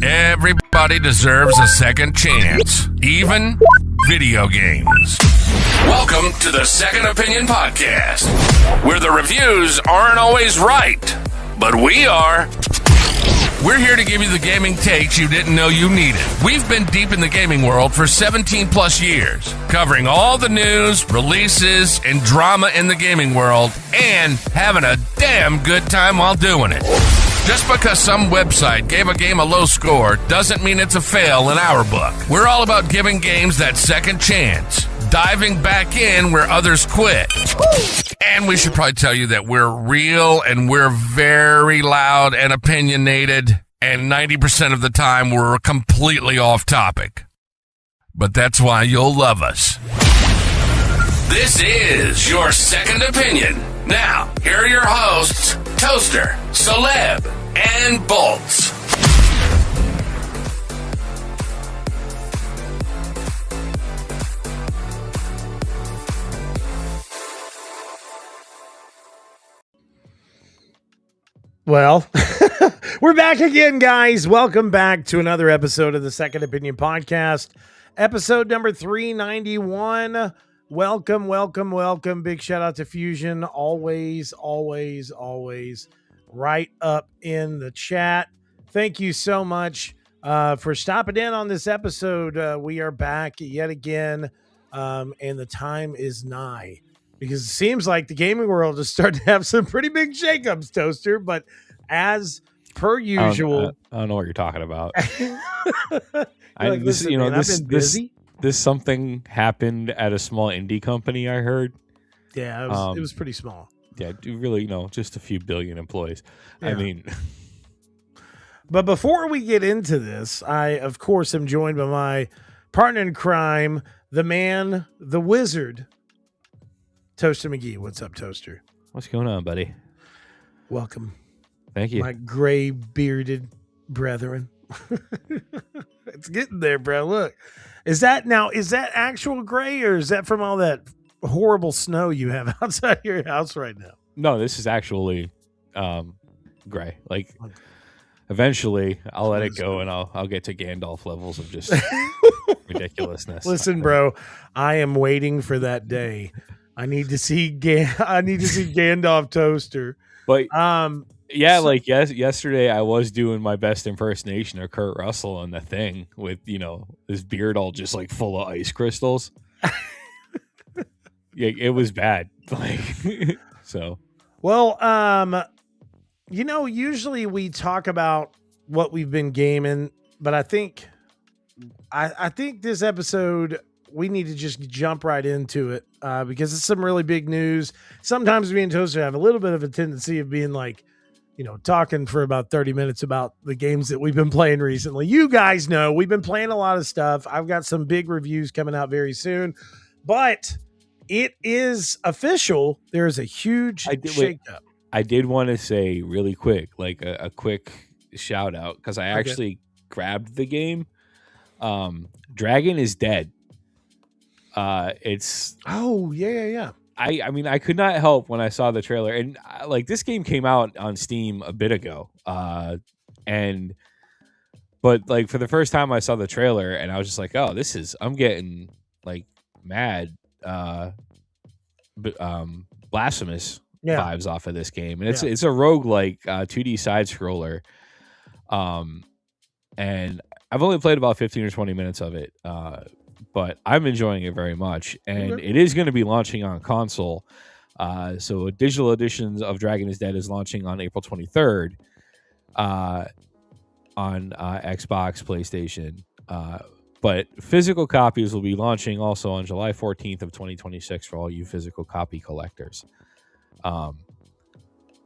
Everybody deserves a second chance, even video games. Welcome to the Second Opinion Podcast, where the reviews aren't always right, but we are. We're here to give you the gaming takes you didn't know you needed. We've been deep in the gaming world for 17 plus years, covering all the news, releases, and drama in the gaming world, and having a damn good time while doing it. Just because some website gave a game a low score doesn't mean it's a fail in our book. We're all about giving games that second chance, diving back in where others quit. And we should probably tell you that we're real and we're very loud and opinionated, and 90% of the time we're completely off topic. But that's why you'll love us. This is your Second Opinion. Now, here are your hosts, Toaster, Soleb, and Bolts. Well, we're back again, guys. Welcome back to another episode of the Second Opinion Podcast, episode number 391. Welcome, welcome, welcome. Big shout out to Fusion. Always right up in the chat. Thank you so much for stopping in on this episode. We are back yet again, and the time is nigh, because it seems like the gaming world is starting to have some pretty big shakeups, Toaster. But as per usual, I don't know what you're talking about. This something happened at a small indie company, I heard. Yeah, it was pretty small. Yeah, really, just a few billion employees. Yeah. I mean, but before we get into this, I of course am joined by my partner in crime, the man, the wizard, Toaster McGee. What's up, Toaster? What's going on, buddy? Welcome. Thank you. My gray bearded brethren. It's getting there, bro. Look. Is that actual gray, or is that from all that horrible snow you have outside your house right now? No, this is actually gray. Like, eventually I'll let it go and I'll get to Gandalf levels of just ridiculousness. Listen, bro, I am waiting for that day. I need to see Gandalf, Toaster. But yesterday I was doing my best impersonation of Kurt Russell on the thing with, his beard all just like full of ice crystals. Yeah, it was bad. So. Well, usually we talk about what we've been gaming, but I think this episode we need to just jump right into it because it's some really big news. Sometimes me and Toaster have a little bit of a tendency of being like, talking for about 30 minutes about the games that we've been playing recently. You guys know we've been playing a lot of stuff. I've got some big reviews coming out very soon, but it is official. There's a huge shakeup. I did want to say really quick, like a quick shout out, because I actually grabbed the game. Dragon is Dead. It's yeah. I mean, I could not help when I saw the trailer, and this game came out on Steam a bit ago, but for the first time I saw the trailer, and I was just like, oh, I'm getting like mad, blasphemous vibes off of this game, and it's a roguelike 2D side scroller, and I've only played about 15 or 20 minutes of it, but I'm enjoying it very much, and it is going to be launching on console. So digital editions of Dragon is Dead is launching on April 23rd on Xbox, PlayStation. But physical copies will be launching also on July 14th of 2026 for all you physical copy collectors.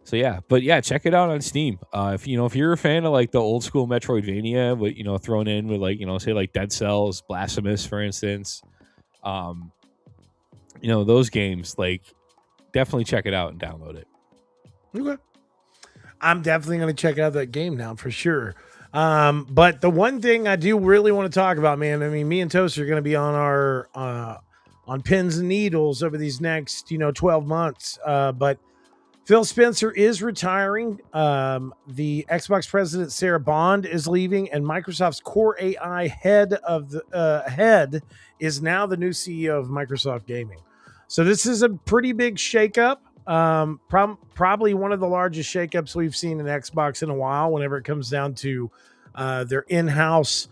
So yeah, but yeah, check it out on Steam. If you're a fan of like the old school Metroidvania, with thrown in with like say like Dead Cells, Blasphemous, for instance, those games, like definitely check it out and download it. Okay. I'm definitely going to check out that game now for sure. But the one thing I do really want to talk about, man, I mean, me and Toast are going to be on our on pins and needles over these next 12 months. But Phil Spencer is retiring. The Xbox president Sarah Bond is leaving, and Microsoft's Core AI head is now the new CEO of Microsoft Gaming. So this is a pretty big shakeup. Probably one of the largest shakeups we've seen in Xbox in a while. Whenever it comes down to their in-house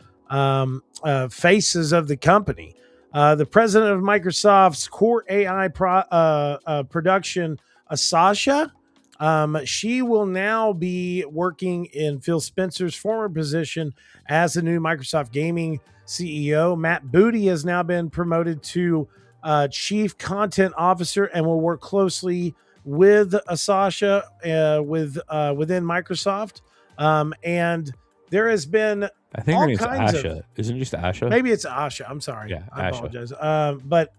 faces of the company, the president of Microsoft's Core AI production, Sasha, she will now be working in Phil Spencer's former position as the new Microsoft Gaming CEO. Matt Booty has now been promoted to Chief Content Officer and will work closely with Sasha within Microsoft. And there has been I think her name's Asha. Isn't it just Asha? Maybe it's Asha. I'm sorry. Yeah, I Asha. apologize. But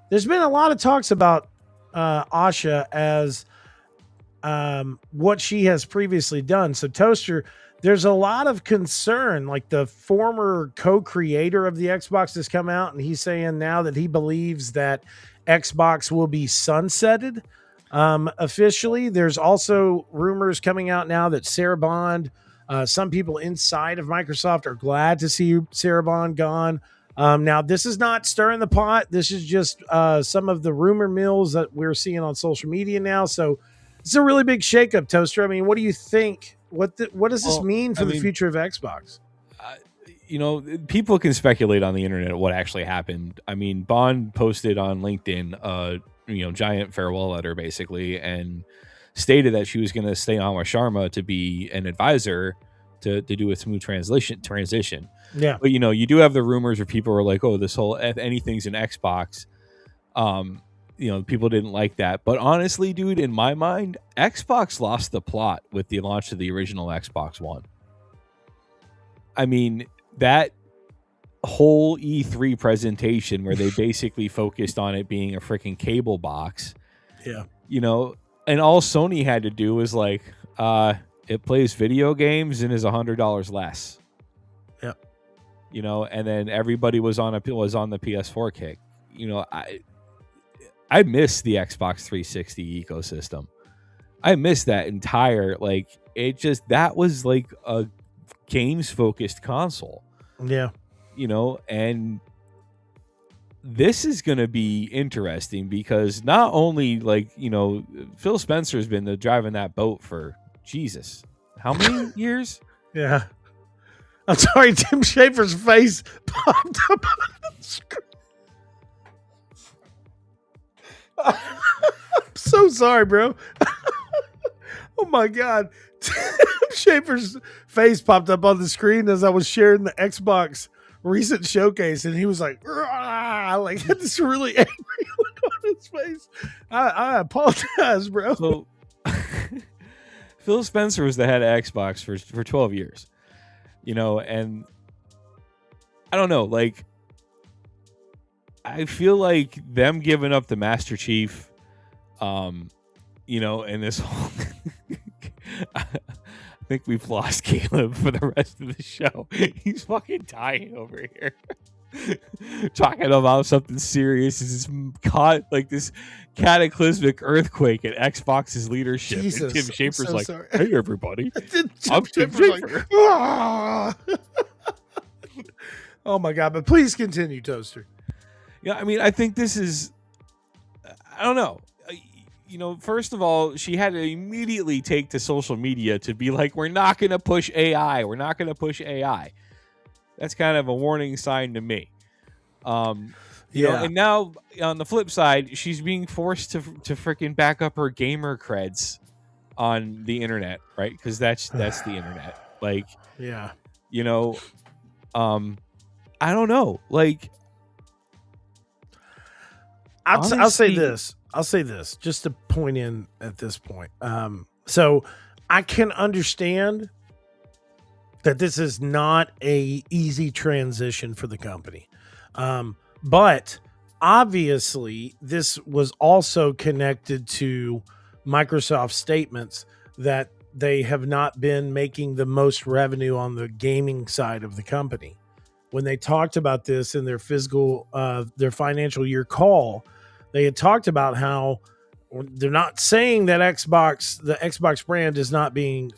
there's been a lot of talks about Asha as what she has previously done. So Toaster, there's a lot of concern. Like the former co-creator of the Xbox has come out and he's saying now that he believes that Xbox will be sunsetted officially. There's also rumors coming out now that Sarah Bond, some people inside of Microsoft are glad to see Sarah Bond gone. Now, this is not stirring the pot. This is just some of the rumor mills that we're seeing on social media now. So it's a really big shakeup, Toaster. I mean, what do you think? What does this mean for the future of Xbox? People can speculate on the internet what actually happened. I mean, Bond posted on LinkedIn, giant farewell letter basically, and stated that she was going to stay on with Sharma to be an advisor to do a smooth transition. Yeah. But, you do have the rumors where people were like, oh, this whole anything's an Xbox. People didn't like that. But honestly, dude, in my mind, Xbox lost the plot with the launch of the original Xbox One. I mean, that whole E3 presentation where they basically focused on it being a freaking cable box. Yeah. And all Sony had to do was like, it plays video games and is $100 less. Yep. And then everybody was on the PS4 kick. I miss the Xbox 360 ecosystem. I miss that entire, that was like a games focused console. Yeah. And this is going to be interesting because not only Phil Spencer has been driving that boat for Jesus, how many years? Yeah. I'm sorry, Tim Schafer's face popped up on the screen. I'm so sorry, bro. Oh my God. Tim Schafer's face popped up on the screen as I was sharing the Xbox recent showcase, and he was like had this really angry look on his face. I apologize, bro. So Phil Spencer was the head of Xbox for 12 years. And I don't know, I feel like them giving up the Master Chief, and this whole I think we've lost Caleb for the rest of the show. He's fucking dying over here. Talking about something serious. Is this cataclysmic earthquake at Xbox's leadership. Jesus, and Tim Schafer's so like, sorry. hey everybody. I'm Tim Schafer. Oh my God, but please continue, Toaster. Yeah, I mean, I think this is, I don't know. First of all, she had to immediately take to social media to be like, we're not going to push AI. We're not going to push AI. That's kind of a warning sign to me. And now on the flip side, she's being forced to freaking back up her gamer creds on the internet, right? Because that's the internet. Yeah. I don't know. I'll say this. I'll say this just to point in at this point. So I can understand that this is not a easy transition for the company. But obviously this was also connected to Microsoft's statements that they have not been making the most revenue on the gaming side of the company. When they talked about this in their their financial year call, they had talked about how they're not saying that the Xbox brand is not being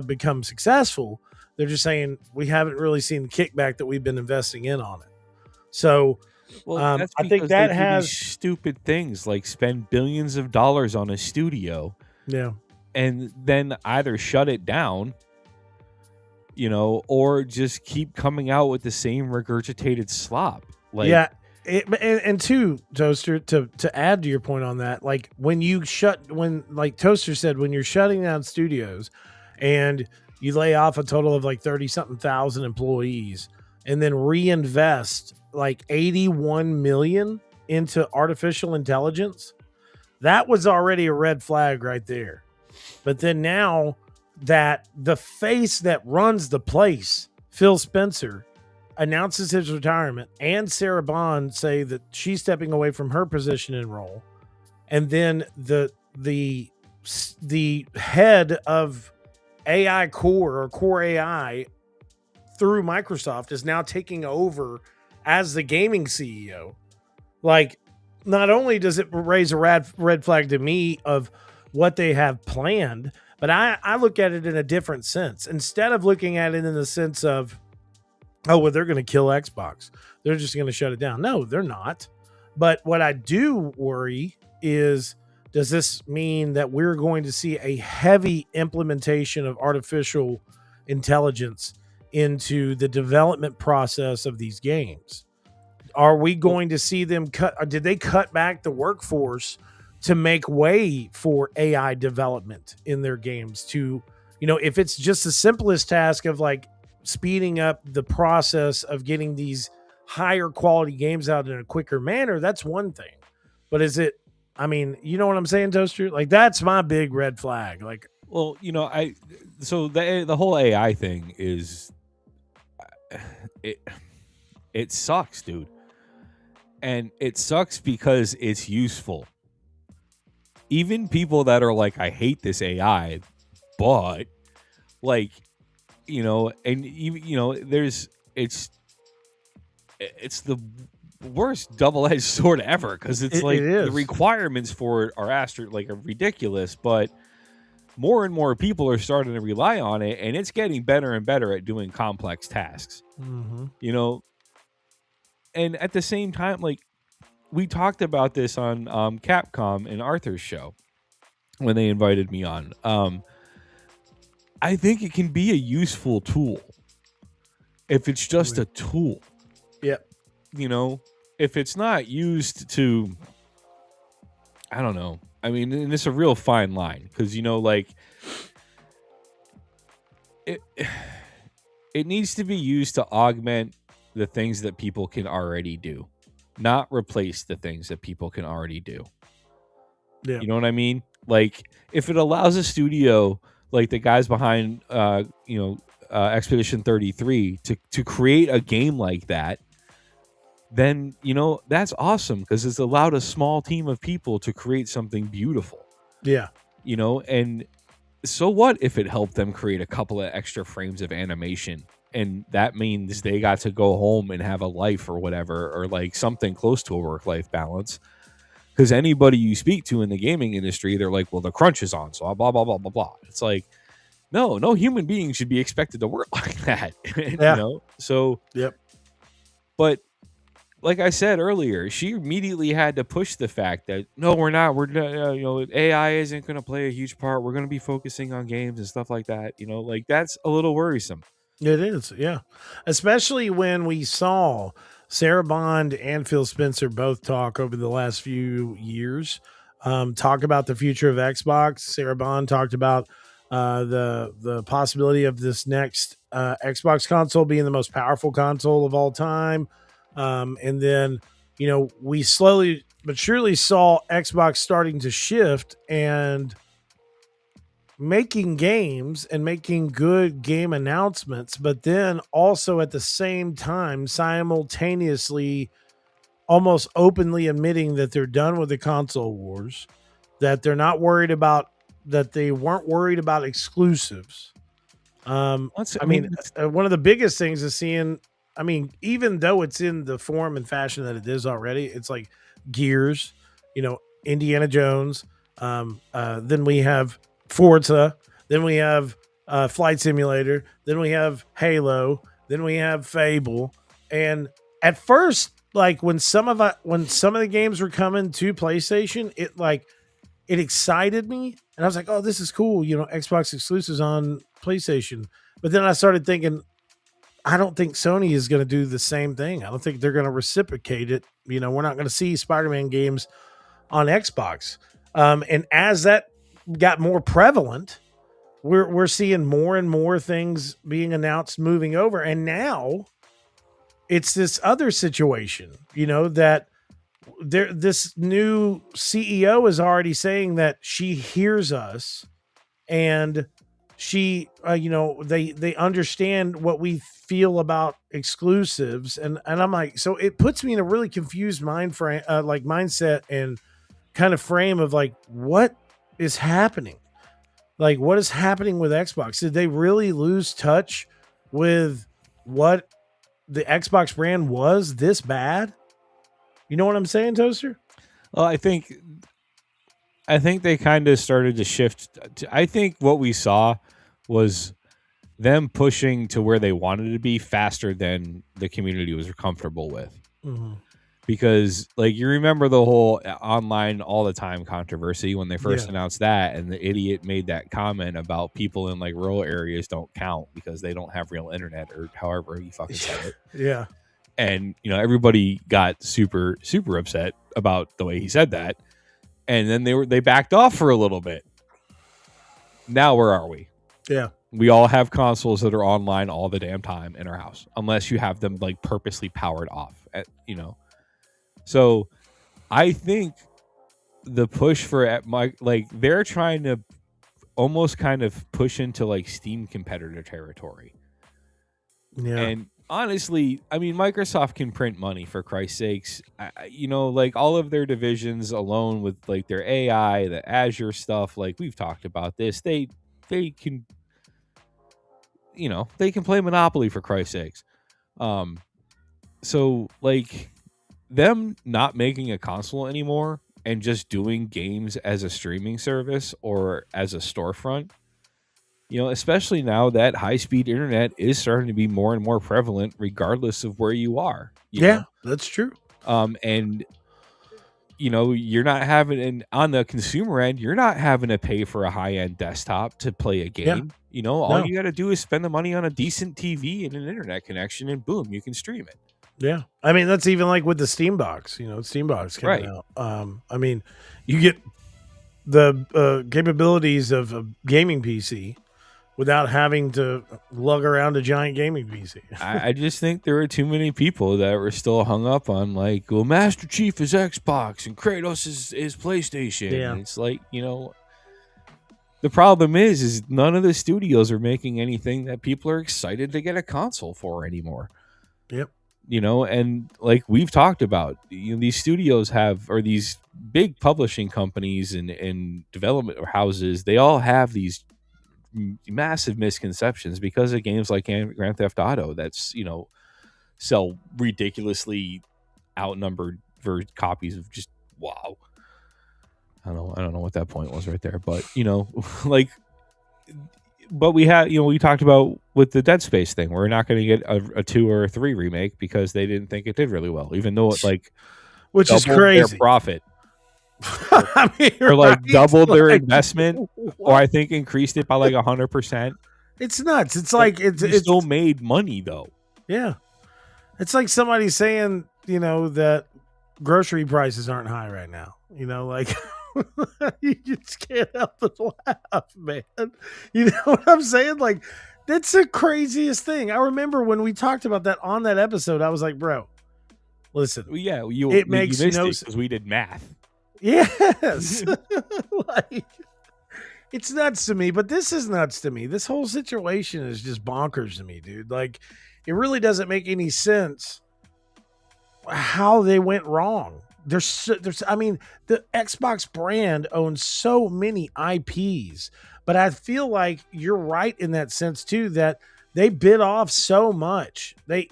become successful. They're just saying we haven't really seen the kickback that we've been investing in on it. So, Well, that's I think because they that do has, these stupid things like spend billions of dollars on a studio yeah, and then either shut it down, or just keep coming out with the same regurgitated slop. Like, yeah. And two, Toaster, to add to your point on that, like like Toaster said, when you're shutting down studios and you lay off a total of like 30 something thousand employees and then reinvest like 81 million into artificial intelligence, that was already a red flag right there. But then now that the face that runs the place, Phil Spencer, announces his retirement, and Sarah Bond say that she's stepping away from her position and role, and then the head of AI Core or Core AI through Microsoft is now taking over as the gaming CEO. Like, not only does it raise a red flag to me of what they have planned, but I look at it in a different sense. Instead of looking at it in the sense of, oh, well, they're going to kill Xbox, they're just going to shut it down. No, they're not. But what I do worry is, does this mean that we're going to see a heavy implementation of artificial intelligence into the development process of these games? Are we going to see them did they cut back the workforce to make way for AI development in their games? To, if it's just the simplest task of like speeding up the process of getting these higher quality games out in a quicker manner, that's one thing. But is it, you know what I'm saying, Toaster? Like, that's my big red flag. Like, well, so the whole AI thing is, it sucks, dude. And it sucks because it's useful. Even people that are like, I hate this AI, but like, and even, it's the worst double-edged sword ever, because it's like the requirements for it are ridiculous, but more and more people are starting to rely on it, and it's getting better and better at doing complex tasks. And at the same time, like, we talked about this on Capcom and Arthur's show when they invited me on. I think it can be a useful tool if it's just a tool. Yep. If it's not used to, I don't know. And it's a real fine line, because, like, it needs to be used to augment the things that people can already do, not replace the things that people can already do. Yeah. You know what I mean? Like, if it allows a studio like the guys behind Expedition 33 to create a game like that, then that's awesome, because it's allowed a small team of people to create something beautiful. Yeah. And so what if it helped them create a couple of extra frames of animation, and that means they got to go home and have a life or whatever, or like something close to a work-life balance? Because anybody you speak to in the gaming industry, they're like, well, the crunch is on, so blah, blah, blah, blah, blah. It's like, no human being should be expected to work like that. Yeah. So, yep. But like I said earlier, she immediately had to push the fact that, no, we're not, AI isn't going to play a huge part. We're going to be focusing on games and stuff like that. Like, that's a little worrisome. It is. Yeah. Especially when we saw Sarah Bond and Phil Spencer both talk over the last few years, talk about the future of Xbox. Sarah Bond talked about the possibility of this next Xbox console being the most powerful console of all time. And then we slowly but surely saw Xbox starting to shift and making games and making good game announcements, but then also at the same time, simultaneously, almost openly admitting that they're done with the console wars, that they're not worried about, that they weren't worried about exclusives. One of the biggest things is seeing, even though it's in the form and fashion that it is already, it's like Gears, Indiana Jones. Then we have Forza. Then we have Flight Simulator. Then we have Halo. Then we have Fable. And at first, like when some of the games were coming to PlayStation, it excited me, and I was like, "Oh, this is cool!" Xbox exclusives on PlayStation. But then I started thinking, I don't think Sony is going to do the same thing. I don't think they're going to reciprocate it. We're not going to see Spider-Man games on Xbox. And as that got more prevalent, we're seeing more and more things being announced moving over, and now it's this other situation. That this new CEO is already saying that she hears us, and she, they understand what we feel about exclusives, and I'm like, so it puts me in a really confused mindset and kind of frame of like, what is happening? Like, what is happening with Xbox? Did they really lose touch with what the Xbox brand was this bad? You know what I'm saying, Toaster? Well, I think they kind of started to shift. I think what we saw was them pushing to where they wanted to be faster than the community was comfortable with. Mm-hmm. Because, like, you remember the whole online all the time controversy when they first announced that, and the idiot made that comment about people in like rural areas don't count because they don't have real internet, or however he fucking said it. Yeah. And, everybody got super, super upset about the way he said that. And then they backed off for a little bit. Now, where are we? Yeah. We all have consoles that are online all the damn time in our house, unless you have them like purposely powered off, So I think the push for they're trying to almost kind of push into like Steam competitor territory. Yeah. And honestly, Microsoft can print money, for Christ's sakes. Like all of their divisions alone with like their AI, the Azure stuff, like we've talked about this, they can, they can play Monopoly, for Christ's sakes. So like them not making a console anymore and just doing games as a streaming service or as a storefront, especially now that high-speed internet is starting to be more and more prevalent regardless of where you are. You know? That's true. And you're not having, on the consumer end, you're not having to pay for a high-end desktop to play a game. All you got to do is spend the money on a decent TV and an internet connection, and boom, you can stream it. Yeah. That's even like with the Steam Box, Steam Box coming out. You get the capabilities of a gaming PC without having to lug around a giant gaming PC. I just think there are too many people that were still hung up on like, well, Master Chief is Xbox and Kratos is PlayStation. Yeah. And it's like, the problem is none of the studios are making anything that people are excited to get a console for anymore. Yep. And like we've talked about, these studios or these big publishing companies and development houses, they all have these massive misconceptions because of games like Grand Theft Auto that's, sell ridiculously outnumbered for copies of just wow. I don't know what that point was right there, but but we had, we talked about with the Dead Space thing, we're not going to get a 2 or a 3 remake because they didn't think it did really well, even though it which is crazy their profit. Or doubled their investment, or I think increased it by like 100%. It's nuts. It's like it's still made money though. Yeah, it's like somebody saying that grocery prices aren't high right now. You just can't help but laugh, man. You know what I'm saying? Like, that's the craziest thing. I remember when we talked about that on that episode, I was like, bro, Listen, Yeah, it you makes missed no it because we did math. Yes. Like, it's nuts to me, but this is nuts to me. This whole situation is just bonkers to me, dude. Like, it really doesn't make any sense how they went wrong. I mean, the Xbox brand owns so many IPs, but I feel like you're right in that sense too, that they bit off so much. They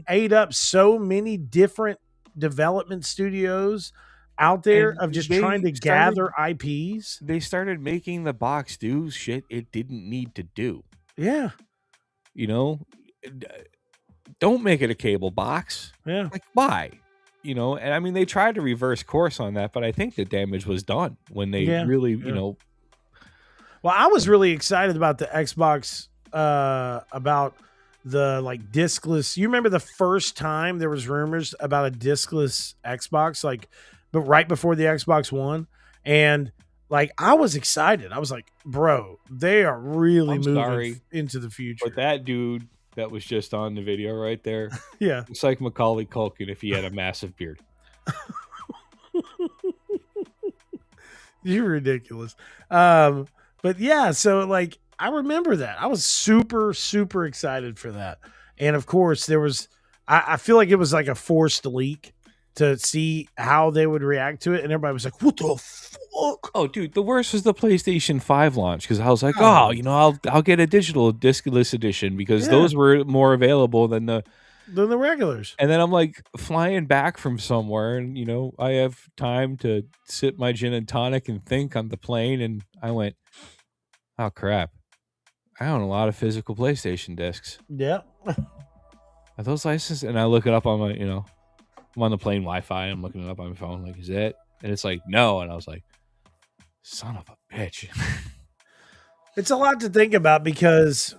ate up so many different development studios out there And of just they trying to started gather IPs. they started making the box do shit it didn't need to do. Yeah. You know, D- don't make it a cable box. Yeah. Like why? You know, and I mean they tried to reverse course on that, but I think the damage was done when they Yeah. really, Yeah. Well, I was really excited about the Xbox, about the like discless. You remember the first time there was rumors about a discless Xbox, like, but right before the Xbox One, and like I was excited. I was like, bro, they are really I'm moving sorry, into the future. but that dude that was just on the video right there, Yeah, it's like Macaulay Culkin if he had a massive beard. you're ridiculous. But yeah, so like I remember that. I was super, super excited for that. And of course, there was I feel like it was like a forced leak to see how they would react to it. And everybody was like, what the fuck? Oh, dude, the worst was the PlayStation 5 launch because I was like, oh, you know, I'll get a digital discless edition because those were more available than the regulars. And then I'm like flying back from somewhere, and you know, I have time to sip my gin and tonic and think on the plane, and I went, oh crap, I own a lot of physical PlayStation discs. Yeah. Are those licensed? And I look it up on my, you know, I'm on the plane Wi-Fi. I'm looking it up on my phone. Like, is it? And it's like, no. And I was like, son of a bitch. It's a lot to think about because,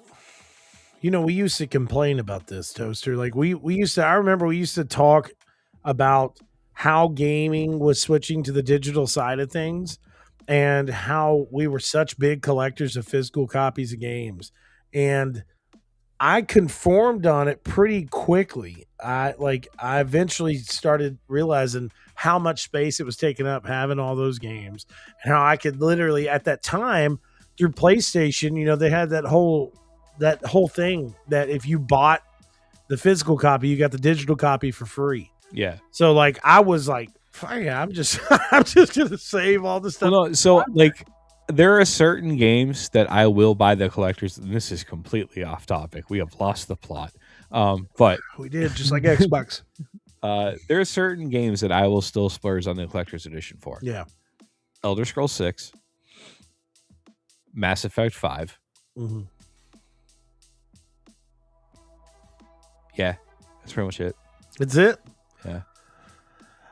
you know, we used to complain about this, Toaster. Like we used to, I remember we used to talk about how gaming was switching to the digital side of things and how we were such big collectors of physical copies of games. And I conformed on it pretty quickly. I eventually started realizing how much space it was taking up having all those games and how I could literally at that time through PlayStation, you know, they had that whole thing that if you bought the physical copy, you got the digital copy for free. Yeah. So like I was like, yeah, I'm just gonna save all the stuff. Well, no, so like there are certain games that I will buy the collectors. And this is completely off topic. We have lost the plot. But we did just like Xbox. There are certain games that I will still splurge on the collector's edition for. Yeah. Elder Scrolls 6, Mass Effect 5. Mm-hmm. Yeah, that's pretty much it. That's it. Yeah.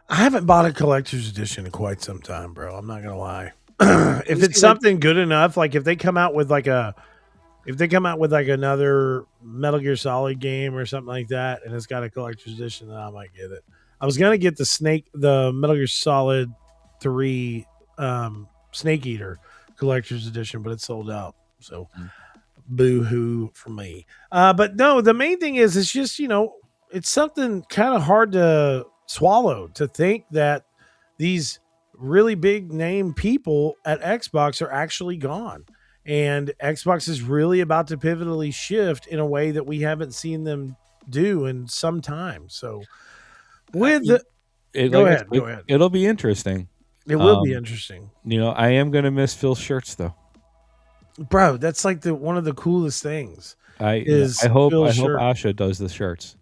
I haven't bought a collector's edition in quite some time, bro. I'm not gonna lie. If it's something good enough, like if they come out with like another Metal Gear Solid game or something like that, and it's got a collector's edition, then I might get it. I was gonna get the Metal Gear Solid 3 Snake Eater collector's edition, but it's sold out. So boo-hoo for me. But no, the main thing is it's just, you know, it's something kind of hard to swallow to think that these really big name people at Xbox are actually gone. And Xbox is really about to pivotally shift in a way that we haven't seen them do in some time. So go ahead. It'll be interesting. It will be interesting. You know, I am going to miss Phil's shirts though. Bro, that's like one of the coolest things. I hope Asha does the shirts.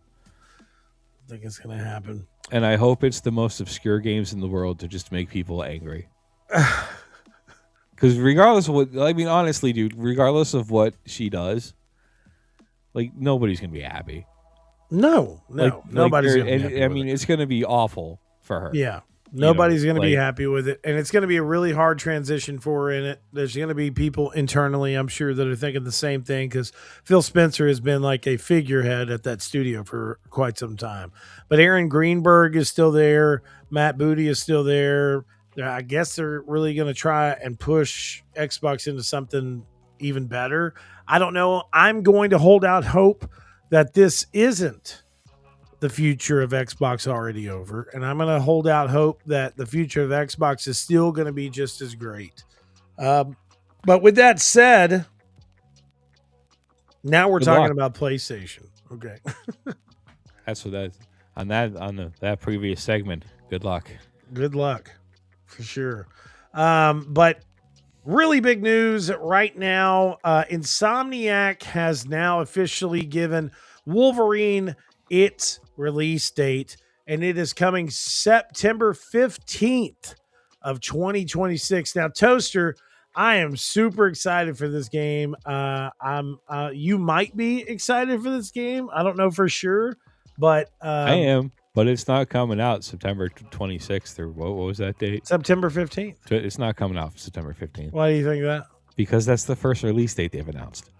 I think it's going to happen. And I hope it's the most obscure games in the world to just make people angry. Because regardless of what, I mean, honestly, dude, regardless of what she does, like, nobody's going to be happy. No, nobody's going to be happy. I mean, it's going to be awful for her. Yeah. Nobody's going to be happy with it. And it's going to be a really hard transition for her in it. There's going to be people internally, I'm sure, that are thinking the same thing because Phil Spencer has been like a figurehead at that studio for quite some time. But Aaron Greenberg is still there. Matt Booty is still there. I guess they're really going to try and push Xbox into something even better. I don't know. I'm going to hold out hope that this isn't the future of Xbox already over, and I'm going to hold out hope that the future of Xbox is still going to be just as great. But with that said, now we're Good talking luck. about PlayStation. Okay. That's what that previous segment. Good luck. Good luck, for sure. But really big news right now. Insomniac has now officially given Wolverine its release date, and it is coming September 15th of 2026. Now, Toaster, I am super excited for this game. You might be excited for this game. I don't know for sure, but I am, but it's not coming out September 26th or what was that date? September 15th. It's not coming out September 15th. Why do you think that? Because that's the first release date they've announced.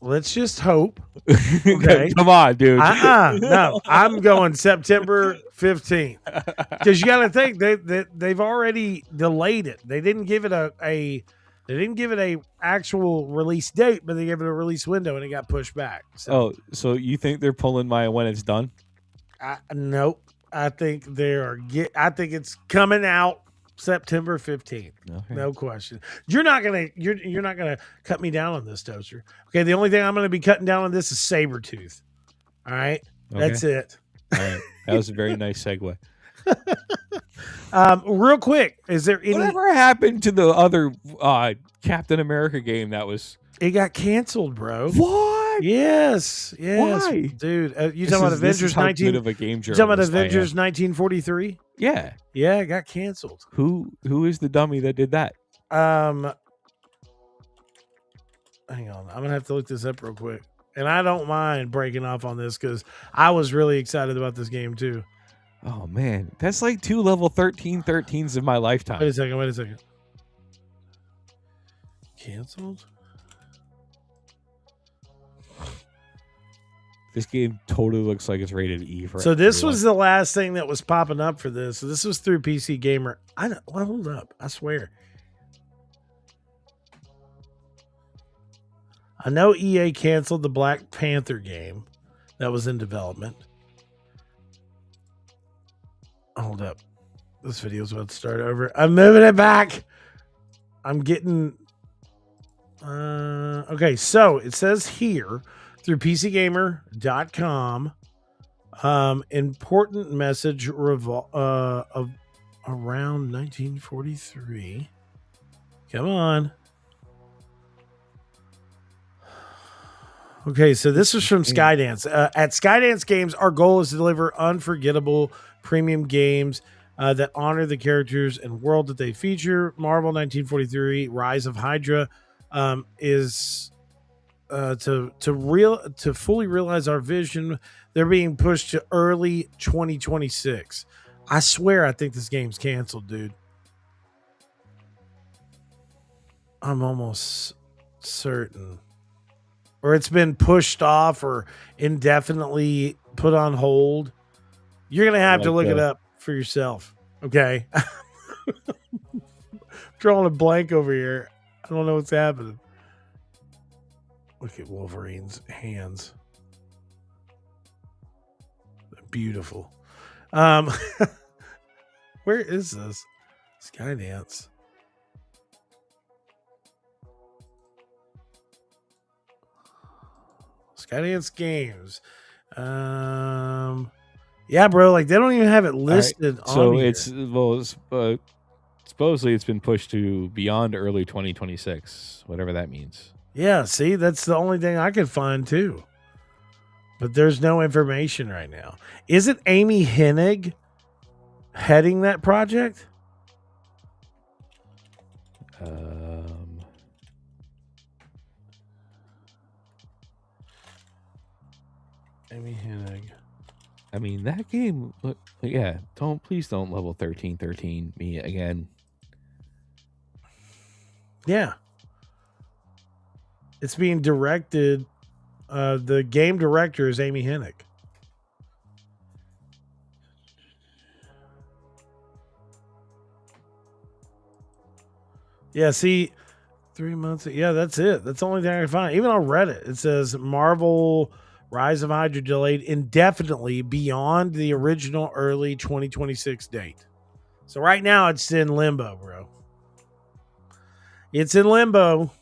Let's just hope. Okay. Come on, dude. No, I'm going September 15th. Because you got to think they've already delayed it. They didn't give it a actual release date, but they gave it a release window and it got pushed back. So you think they're pulling my when it's done? Nope. I think I think it's coming out September 15th. Okay. No question. You're not gonna cut me down on this, Toaster. Okay, the only thing I'm gonna be cutting down on this is Sabretooth. All right. Okay. That's it. All right. That was a very nice segue. Real quick, is there any Whatever happened to the other Captain America game that was it got canceled, bro. what? Yes. Why? Dude. You talking about Avengers 19 good of a game You talking about journalist I am. Avengers 1943? Yeah. Yeah, it got canceled. Who is the dummy that did that? Hang on. I'm gonna have to look this up real quick. And I don't mind breaking off on this because I was really excited about this game too. Oh man, that's like 2 level 13s in my lifetime. Wait a second. Canceled? This game totally looks like it's rated E for So this everyone. was the last thing that was popping up for this. So this was through PC Gamer. Hold up. I swear. I know EA canceled the Black Panther game that was in development. Hold up. This video's about to start over. I'm moving it back. I'm getting... okay, so it says here through PCGamer.com, important message of around 1943. Come on. Okay, so this is from Skydance. At Skydance Games, our goal is to deliver unforgettable premium games that honor the characters and world that they feature. Marvel 1943: Rise of Hydra is to fully realize our vision. They're being pushed to early 2026. I swear, I think this game's canceled, dude. I'm almost certain. Or it's been pushed off or indefinitely put on hold. You're going to have to look it up for yourself. Okay. Drawing a blank over here. I don't know what's happening. Look at Wolverine's hands. They're beautiful. Where is this? Skydance. Skydance Games. Yeah, bro. Like they don't even have it listed. Right. So on here. supposedly it's been pushed to beyond early 2026, whatever that means. Yeah. See, that's the only thing I could find too. But there's no information right now. Is it Amy Hennig heading that project? Amy Hennig. I mean, that game, please don't level 13 me again. Yeah. It's being directed. The game director is Amy Hennig. Yeah, see, 3 months. Yeah, that's it. That's the only thing I can find. Even on Reddit, it says Marvel Rise of Hydra delayed indefinitely beyond the original early 2026 date. So right now it's in limbo, bro. It's in limbo.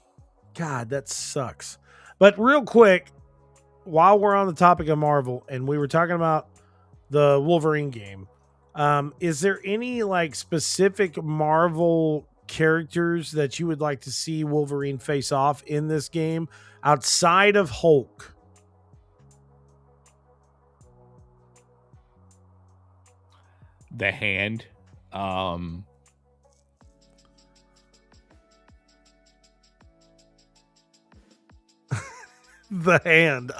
God, that sucks. But real quick, while we're on the topic of Marvel and we were talking about the Wolverine game, is there any like specific Marvel characters that you would like to see Wolverine face off in this game outside of Hulk? The Hand. The Hand.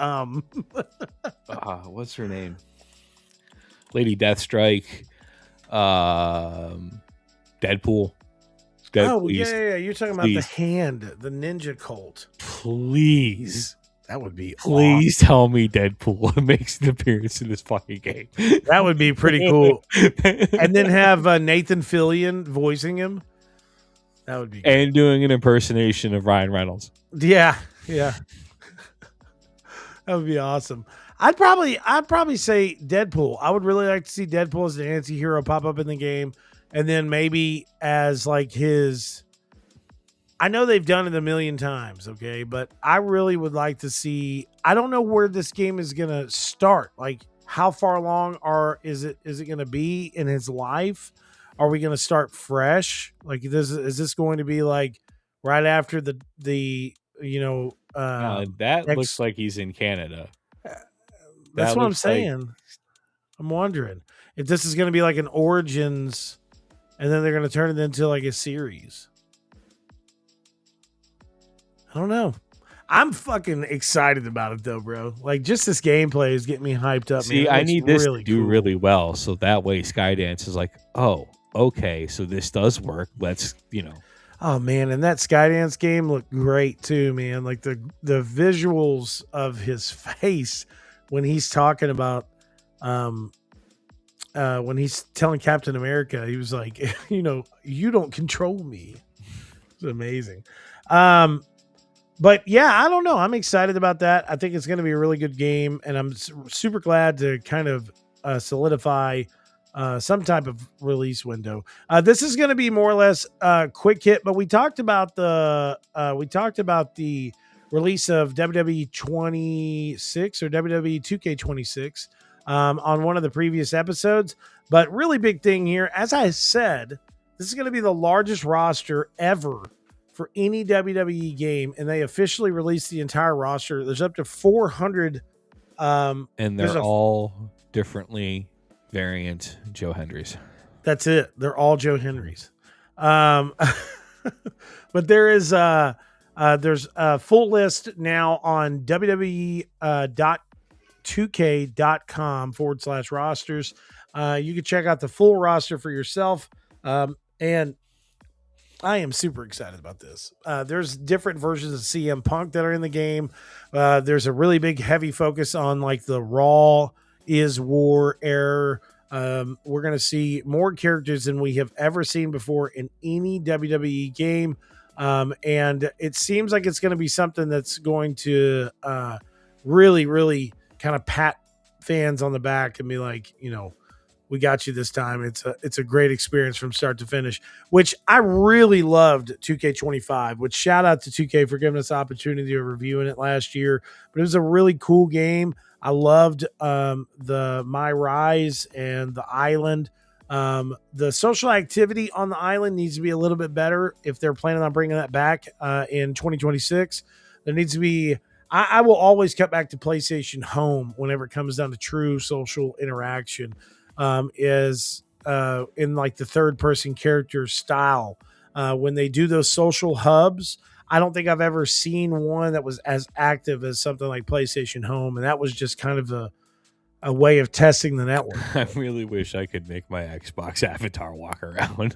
What's her name? Lady Deathstrike. Deadpool. Yeah. You're talking about the Hand, the ninja cult. Please. That would be Please tell me Deadpool makes an appearance in this fucking game. That would be pretty cool. And then have Nathan Fillion voicing him. That would be good. And doing an impersonation of Ryan Reynolds. Yeah. That would be awesome. I'd probably say Deadpool. I would really like to see Deadpool as the anti-hero pop up in the game. And then maybe as like his... I know they've done it a million times, okay? But I really would like to see... I don't know where this game is going to start. Like, how far along is it going to be in his life? Are we going to start fresh? Like, is this going to be like right after the that looks like he's in Canada. That's what I'm saying. I'm wondering if this is going to be like an Origins and then they're going to turn it into like a series. I don't know. I'm fucking excited about it though, bro. Like just this gameplay is getting me hyped up. See, man. I need this really to do cool. really well. So that way Skydance is like, oh, okay. So this does work. Let's, Oh man, and that Skydance game looked great too, man. Like the visuals of his face when he's talking about when he's telling Captain America, he was like, you don't control me. It's amazing. But yeah, I don't know. I'm excited about that. I think it's going to be a really good game, and I'm super glad to kind of solidify some type of release window. This is going to be more or less quick hit, but we talked about the release of WWE 26 or WWE 2K26 on one of the previous episodes. But really big thing here, as I said, this is going to be the largest roster ever for any WWE game, and they officially released the entire roster. There's up to 400. And they're all differently variant Joe Hendrys. That's it. They're all Joe Hendrys. But there's a full list now on WWE.2K.com/rosters. You can check out the full roster for yourself. And I am super excited about this. There's different versions of CM Punk that are in the game. There's a really big, heavy focus on like the Raw is War era. We're going to see more characters than we have ever seen before in any WWE game. And it seems like it's going to be something that's going to really, really kind of pat fans on the back and be like, we got you this time. It's a great experience from start to finish, which I really loved 2K25, which shout out to 2K for giving us the opportunity of reviewing it last year. But it was a really cool game. I loved the My Rise and the island. The social activity on the island needs to be a little bit better if they're planning on bringing that back in 2026. There needs to be I will always cut back to PlayStation Home whenever it comes down to true social interaction. Is in like the third person character style. When they do those social hubs, I don't think I've ever seen one that was as active as something like PlayStation Home. And that was just kind of a way of testing the network. I really wish I could make my Xbox avatar walk around,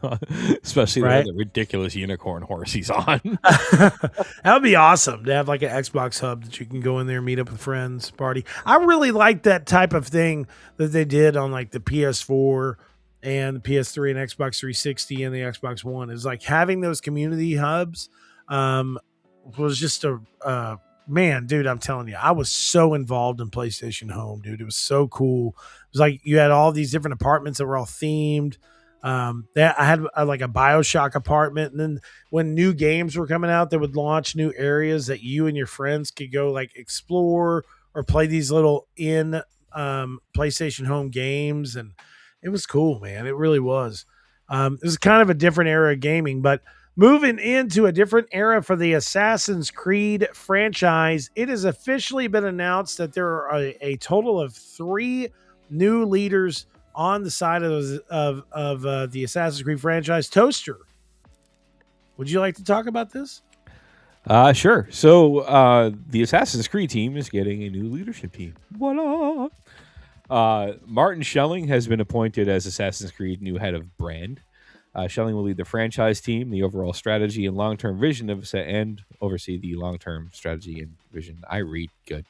especially Right? the ridiculous unicorn horse he's on. That would be awesome to have like an Xbox hub that you can go in there, meet up with friends, party. I really like that type of thing that they did on like the PS4 and the PS3 and Xbox 360 and the Xbox One. Is like having those community hubs was just a man, dude, I'm telling you, I was so involved in PlayStation Home, dude. It was so cool. It was like you had all these different apartments that were all themed. I had like a BioShock apartment, and then when new games were coming out, they would launch new areas that you and your friends could go like explore or play these little PlayStation Home games, and it was cool, man. It really was. It was kind of a different era of gaming, but moving into a different era for the Assassin's Creed franchise, it has officially been announced that there are a total of 3 new leaders on the side of the Assassin's Creed franchise. Toaster, would you like to talk about this? Sure. So the Assassin's Creed team is getting a new leadership team. Voila! Martin Schelling has been appointed as Assassin's Creed new head of brand. Schelling will lead the franchise team, the overall strategy and long-term vision of and oversee the long-term strategy and vision. I read good.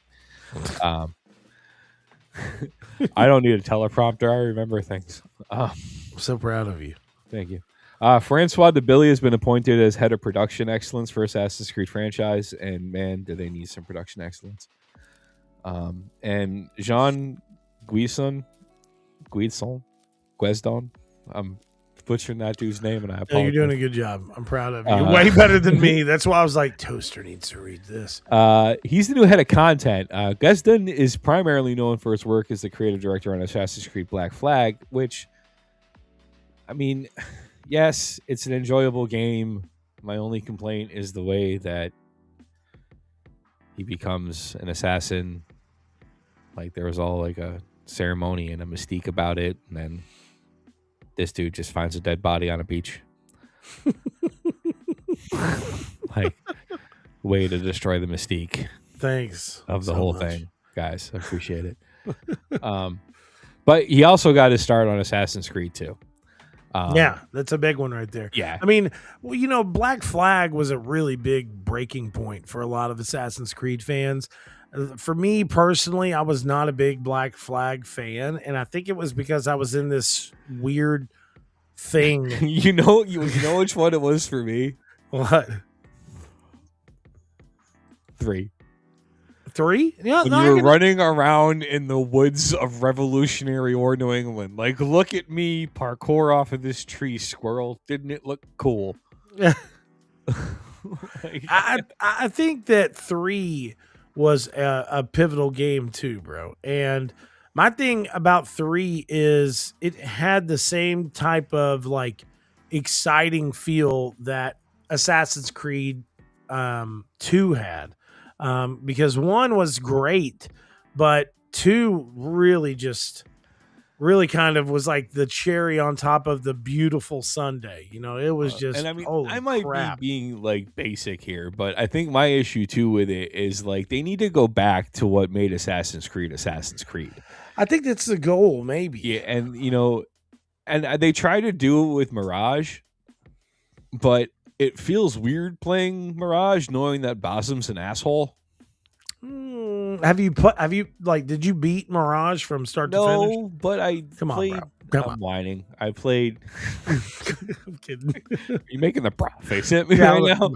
I don't need a teleprompter. I remember things. I'm so proud of you. Thank you. Francois Debilly has been appointed as head of production excellence for Assassin's Creed franchise, and man, do they need some production excellence. And Jean Guisson, I'm butchering that dude's name, and I apologize. No, you're doing a good job. I'm proud of you. You're way better than me. That's why I was like, Toaster needs to read this. He's the new head of content. Gusdon is primarily known for his work as the creative director on Assassin's Creed Black Flag, which, I mean, yes, it's an enjoyable game. My only complaint is the way that he becomes an assassin. Like, there was all like a ceremony and a mystique about it, and then this dude just finds a dead body on a beach. Like, way to destroy the mystique. Thanks of the whole thing, guys. I appreciate it. But he also got his start on Assassin's Creed too. Yeah, that's a big one right there. Yeah. I mean, well, you know, Black Flag was a really big breaking point for a lot of Assassin's Creed fans. For me personally, I was not a big Black Flag fan, and I think it was because I was in this weird thing. you know which one it was for me? What? 3. 3? Yeah, when you were running around in the woods of Revolutionary War New England, like, look at me parkour off of this tree, squirrel. Didn't it look cool? Like, I think that 3 was a pivotal game too, bro. And my thing about 3 is it had the same type of like exciting feel that Assassin's Creed 2 had. Because 1 was great, but 2 really kind of was like the cherry on top of the beautiful sundae. You know, it was just, and I mean, holy I might crap. be being like basic here, but I think my issue too with it is like they need to go back to what made Assassin's Creed. I think that's the goal, maybe. Yeah, and you know, and they try to do it with Mirage, but it feels weird playing Mirage knowing that Basim's an asshole. Have you did you beat Mirage from start to finish? No, but I played. I'm whining. I played. I'm kidding. Are you making the prop face at me right now?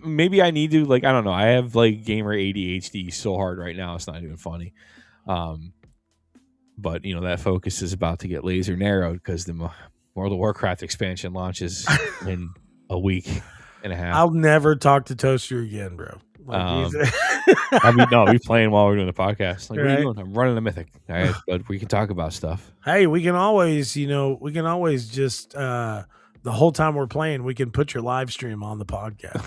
Maybe I need to, like, I don't know. I have like gamer ADHD so hard right now. It's not even funny. But you know, that focus is about to get laser narrowed because the World of Warcraft expansion launches in a week and a half. I'll never talk to Toaster again, bro. I mean, no, we're playing while we're doing the podcast. Like, right? What are you doing? I'm running a mythic. All right, but we can talk about stuff. Hey, we can always just the whole time we're playing, we can put your live stream on the podcast.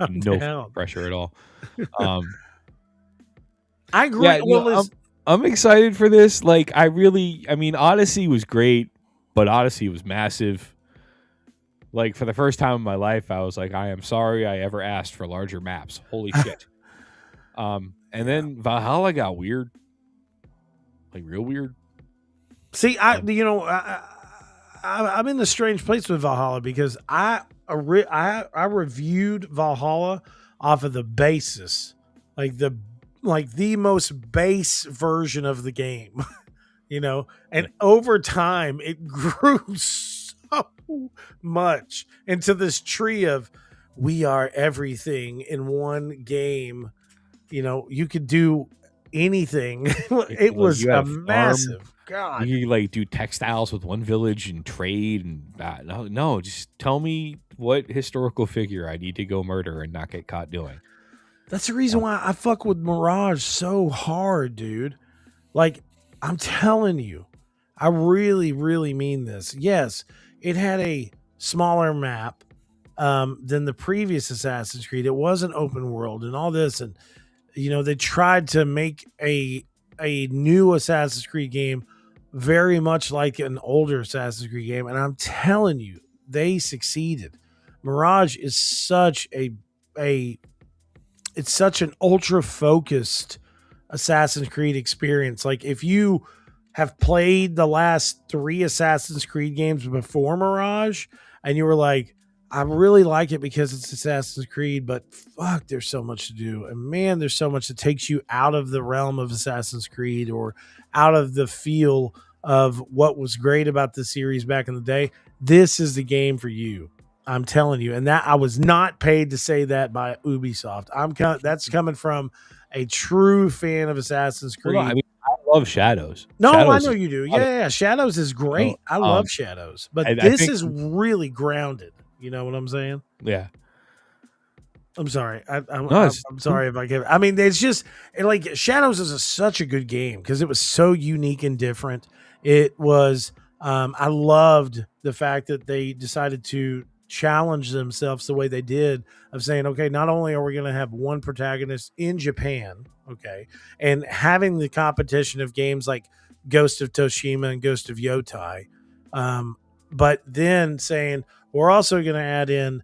No pressure at all. I agree. Yeah, I'm excited for this. Like, I mean, Odyssey was great, but Odyssey was massive. Like, for the first time in my life, I was like, I am sorry I ever asked for larger maps. Holy shit. And then Valhalla got weird. Like, real weird. See, I'm in the strange place with Valhalla because I reviewed Valhalla off of the basis, like the most base version of the game, you know, and over time it grew so much into this tree of we are everything in one game. You know, you could do anything. It was You a have massive God. You like do textiles with one village and trade and no, just tell me what historical figure I need to go murder and not get caught doing. That's the reason why I fuck with Mirage so hard, dude. Like, I'm telling you, I really, really mean this. Yes, it had a smaller map than the previous Assassin's Creed. It wasn't open world and all this, and you know they tried to make a new Assassin's Creed game very much like an older Assassin's Creed game, and I'm telling you, they succeeded. Mirage is such it's such an ultra focused Assassin's Creed experience. Like if you have played the last 3 Assassin's Creed games before Mirage and you were like, I really like it because it's Assassin's Creed, but fuck, there's so much to do. And man, there's so much that takes you out of the realm of Assassin's Creed or out of the feel of what was great about the series back in the day. This is the game for you. I'm telling you. And that I was not paid to say that by Ubisoft. That's coming from a true fan of Assassin's Creed. Well, no, I mean, I love Shadows. No, Shadows I know you do. Yeah. Shadows is great. I love Shadows, but this is really grounded. You know what I'm saying? Yeah. I'm sorry. I'm sorry if I give. I mean, it's just like Shadows is such a good game because it was so unique and different. It was. I loved the fact that they decided to challenge themselves the way they did of saying, okay, not only are we going to have one protagonist in Japan, okay, and having the competition of games like Ghost of Tsushima and Ghost of Yotai, but then saying we're also going to add in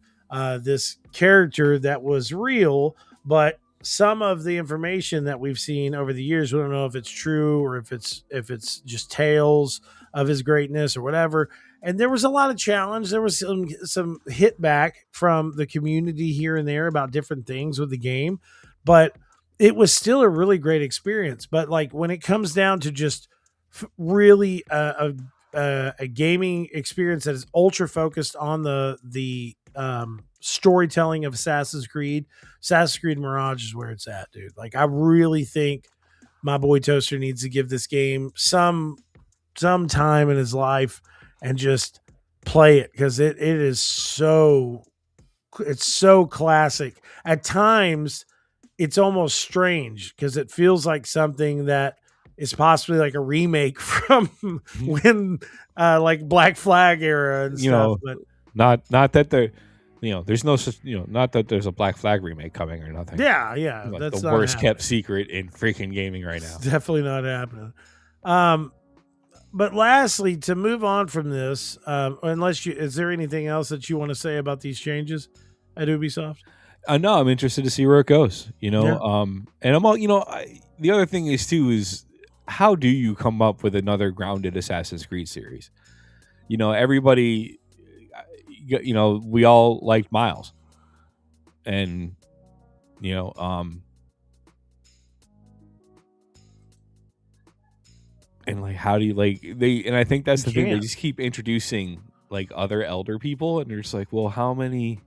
this character that was real, but some of the information that we've seen over the years, we don't know if it's true or if it's just tales of his greatness or whatever. And there was a lot of challenge. There was some hit back from the community here and there about different things with the game, but it was still a really great experience. But like when it comes down to just really a gaming experience that is ultra focused on the storytelling of Assassin's Creed Mirage is where it's at, dude. Like I really think my boy Toaster needs to give this game some time in his life and just play it because it's so classic. At times it's almost strange because it feels like something that is possibly like a remake from when like Black Flag era and stuff. But not that there, there's no, not that there's a Black Flag remake coming or nothing. Yeah. Like that's the worst kept secret in freaking gaming right now. It's definitely not happening. But lastly, to move on from this, is there anything else that you want to say about these changes at Ubisoft? No, I'm interested to see where it goes. And I'm all, the other thing is how do you come up with another grounded Assassin's Creed series? Everybody, we all liked Miles, and and like how do you and I think that's the thing, they just keep introducing like other elder people and they're just like, well, how many?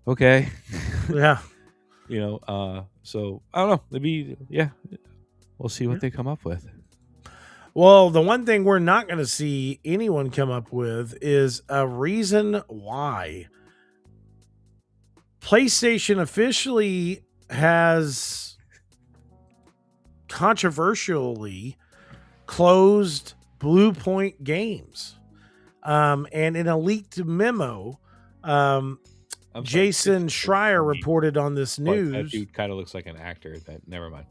Okay. Yeah. So I don't know, maybe we'll see what they come up with. Well, the one thing we're not going to see anyone come up with is a reason why PlayStation officially has controversially closed Blue Point Games. And in a leaked memo, Jason Schreier reported on this news. That dude kind of looks like an actor. Never mind.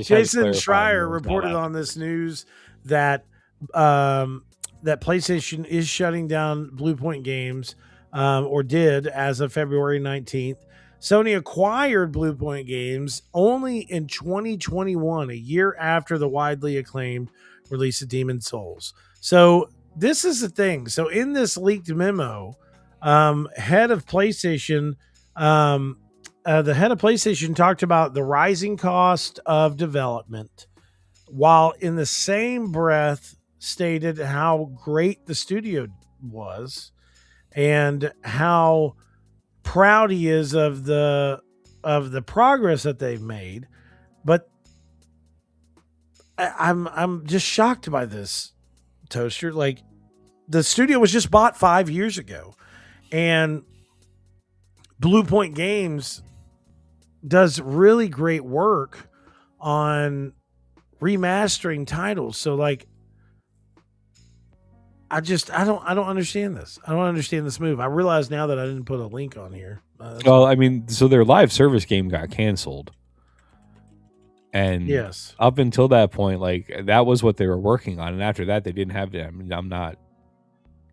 Jason Schreier reported on this news that that PlayStation is shutting down Blue Point Games, or did as of February 19th. Sony acquired Blue Point Games only in 2021, a year after the widely acclaimed release of Demon's Souls. So this is the thing. So in this leaked memo, head of PlayStation, the head of PlayStation talked about the rising cost of development, while in the same breath stated how great the studio was and how proud he is of the progress that they've made. But I'm just shocked by this, Toaster. Like, the studio was just bought 5 years ago, and Blue Point Games does really great work on remastering titles. So like, I don't understand this. I don't understand this move. I realize now that I didn't put a link on here. Well, I mean, so their live service game got canceled. And yes, up until that point, like, that was what they were working on. And after that, they didn't have it. I mean, I'm not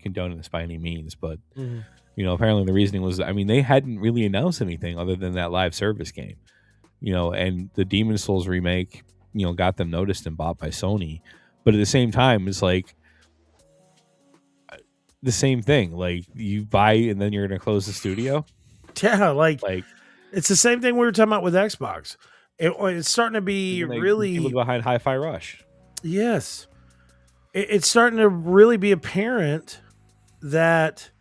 condoning this by any means, but you know, apparently the reasoning was, I mean, they hadn't really announced anything other than that live service game, you know, and the Demon Souls remake, you know, got them noticed and bought by Sony. But at the same time, it's like the same thing. Like, you buy and then you're going to close the studio. Yeah, like it's the same thing we were talking about with Xbox. It's starting to be really people behind Hi-Fi Rush. Yes, it's starting to really be apparent that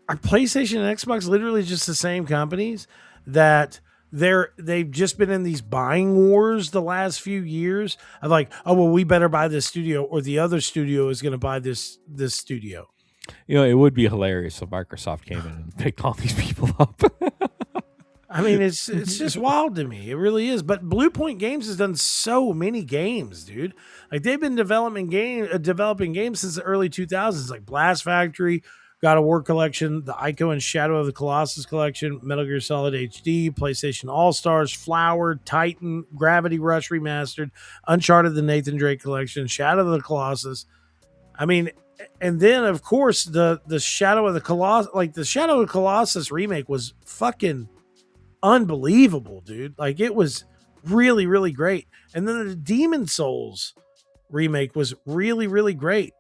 are PlayStation and Xbox literally just the same companies, that they've just been in these buying wars the last few years of like, oh, well, we better buy this studio or the other studio is going to buy this studio. You know, it would be hilarious if Microsoft came in and picked all these people up. I mean, it's just wild to me. It really is. But Blue Point Games has done so many games, dude. Like, they've been developing games since the early 2000s, like Blast Factory, God of War Collection, the Ico and Shadow of the Colossus Collection, Metal Gear Solid HD, PlayStation All-Stars, Flower, Titan, Gravity Rush Remastered, Uncharted, the Nathan Drake Collection, Shadow of the Colossus. I mean, and then, of course, the Shadow of the Colossus, like the Shadow of the Colossus remake was fucking unbelievable, dude. Like, it was really, really great. And then the Demon Souls remake was really, really great.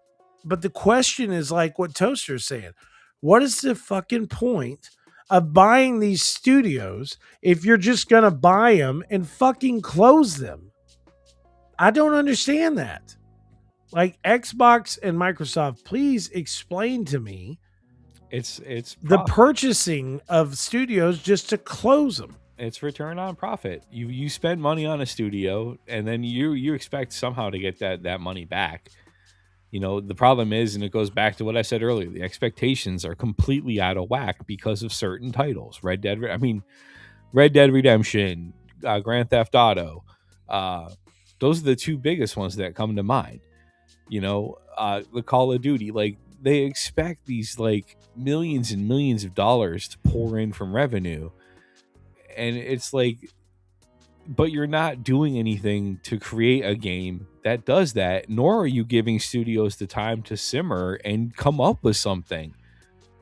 But the question is, like what Toaster's saying, what is the fucking point of buying these studios if you're just going to buy them and fucking close them? I don't understand that. Like, Xbox and Microsoft, please explain to me It's the purchasing of studios just to close them. It's return on profit. You spend money on a studio, and then you expect somehow to get that money back. You know, the problem is, and it goes back to what I said earlier, the expectations are completely out of whack because of certain titles. Red Dead Redemption, Grand Theft Auto. Those are the two biggest ones that come to mind. You know, the Call of Duty, like, they expect these like millions and millions of dollars to pour in from revenue. And it's like, but you're not doing anything to create a game that does that, nor are you giving studios the time to simmer and come up with something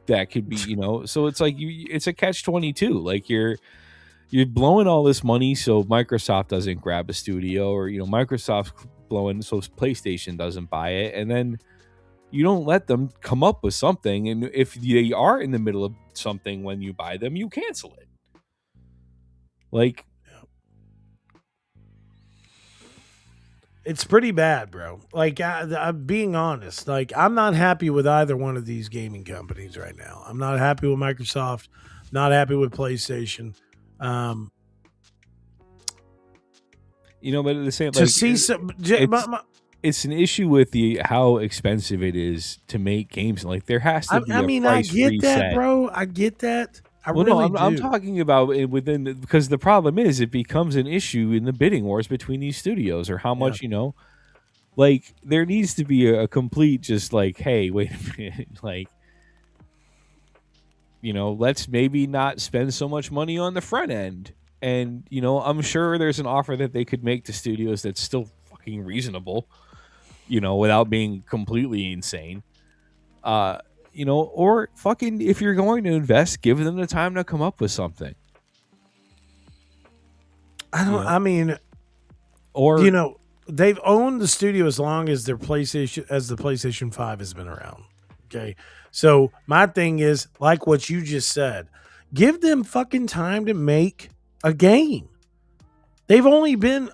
that could be, you know, so it's like it's a catch-22. Like, you're blowing all this money so Microsoft doesn't grab a studio, or, you know, Microsoft's blowing so PlayStation doesn't buy it, and then you don't let them come up with something. And if they are in the middle of something when you buy them, you cancel it. Like, it's pretty bad, bro. Like, I'm being honest. Like, I'm not happy with either one of these gaming companies right now. I'm not happy with Microsoft. Not happy with PlayStation. You know, but at the same to like, see some, it's an issue with how expensive it is to make games. Like, there has to be. I get that, bro. I get that. I'm talking about it within because the problem is it becomes an issue in the bidding wars between these studios, or how much, you know, like, there needs to be a complete just like, hey, wait a minute, like, you know, let's maybe not spend so much money on the front end. And, you know, I'm sure there's an offer that they could make to studios that's still fucking reasonable, you know, without being completely insane. You know, or fucking, if you're going to invest, give them the time to come up with something. I mean, or, you know, they've owned the studio as long as the PlayStation 5 has been around. Okay. So my thing is, like what you just said, give them fucking time to make a game. They've only been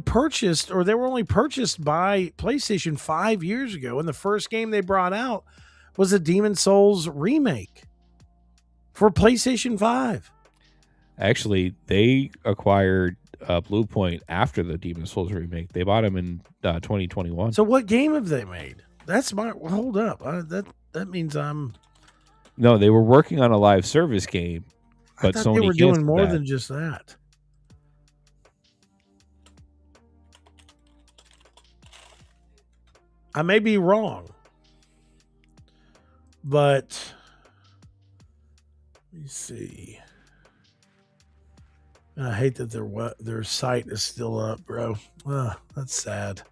purchased, or they were only purchased by PlayStation 5 years ago. And the first game they brought out was a Demon Souls remake for PlayStation 5. Actually, they acquired Blue Point after the Demon Souls remake. They bought them in 2021. So what game have they made? That's my hold up. That means I'm. No, they were working on a live service game, but I thought Sony they were doing canceled more that. than just that. I may be wrong, but let me see. I hate that their site is still up, bro. That's sad.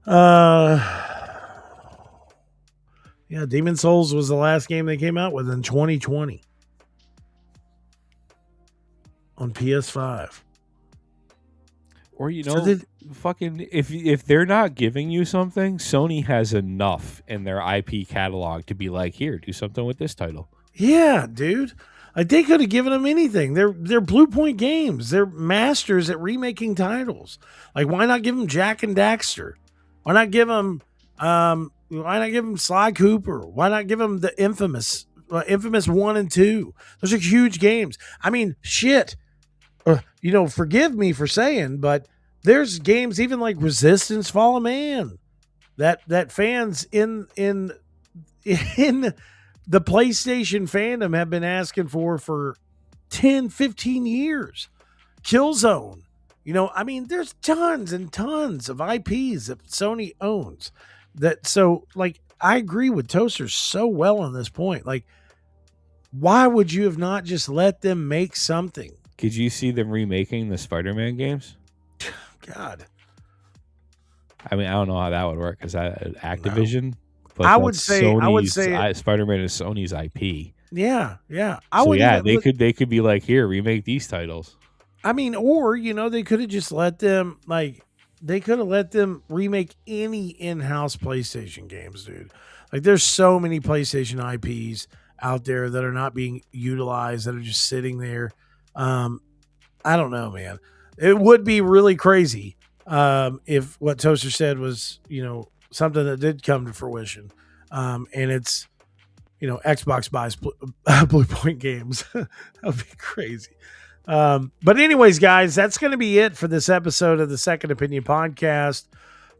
Yeah, Demon Souls was the last game they came out with in 2020 on PS5. Or So fucking if they're not giving you something, Sony has enough in their IP catalog to be like, here, do something with this title. Yeah, dude. Like they could have given them anything. They're Blue Point Games. They're masters at remaking titles. Like why not give them Jack and Daxter? Why not give them Sly Cooper? Why not give them the Infamous 1 and 2? Those are huge games. I mean, shit. Forgive me for saying, but there's games even like Resistance Fall of Man that fans in the PlayStation fandom have been asking for 10, 15 years. Killzone. There's tons and tons of IPs that Sony owns. I agree with Toaster so well on this point. Like, why would you have not just let them make something? Could you see them remaking the Spider-Man games? God. I mean, I don't know how that would work because Activision. No. But I would say Spider-Man is Sony's IP. Yeah. They could be like, here, remake these titles. I mean, or they could have just let them remake any in-house PlayStation games, dude. Like there's so many PlayStation IPs out there that are not being utilized, that are just sitting there. I don't know, man. It would be really crazy if what Toaster said was, something that did come to fruition. And it's, Xbox buys Blue Point Games. That would be crazy. But anyways, guys, that's going to be it for this episode of the Second Opinion Podcast.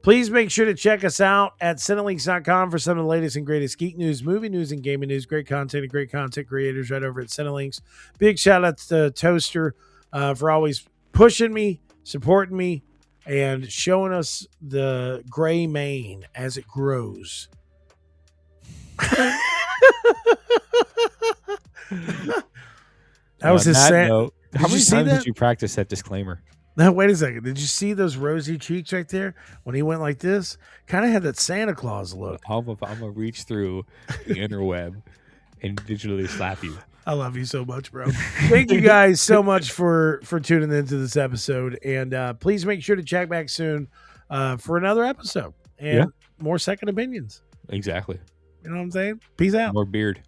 Please make sure to check us out at Cinelinks.com for some of the latest and greatest geek news, movie news, and gaming news. Great content and great content creators right over at Cinelinks. Big shout out to Toaster for always pushing me, supporting me, and showing us the gray mane as it grows. That was his sad. How many times did you practice that disclaimer? Now, wait a second. Did you see those rosy cheeks right there when he went like this? Kind of had that Santa Claus look. I'm going to reach through the interweb and digitally slap you. I love you so much, bro. Thank you guys so much for tuning into this episode. And please make sure to check back soon for another episode and more second opinions. Exactly. You know what I'm saying? Peace out. More beard.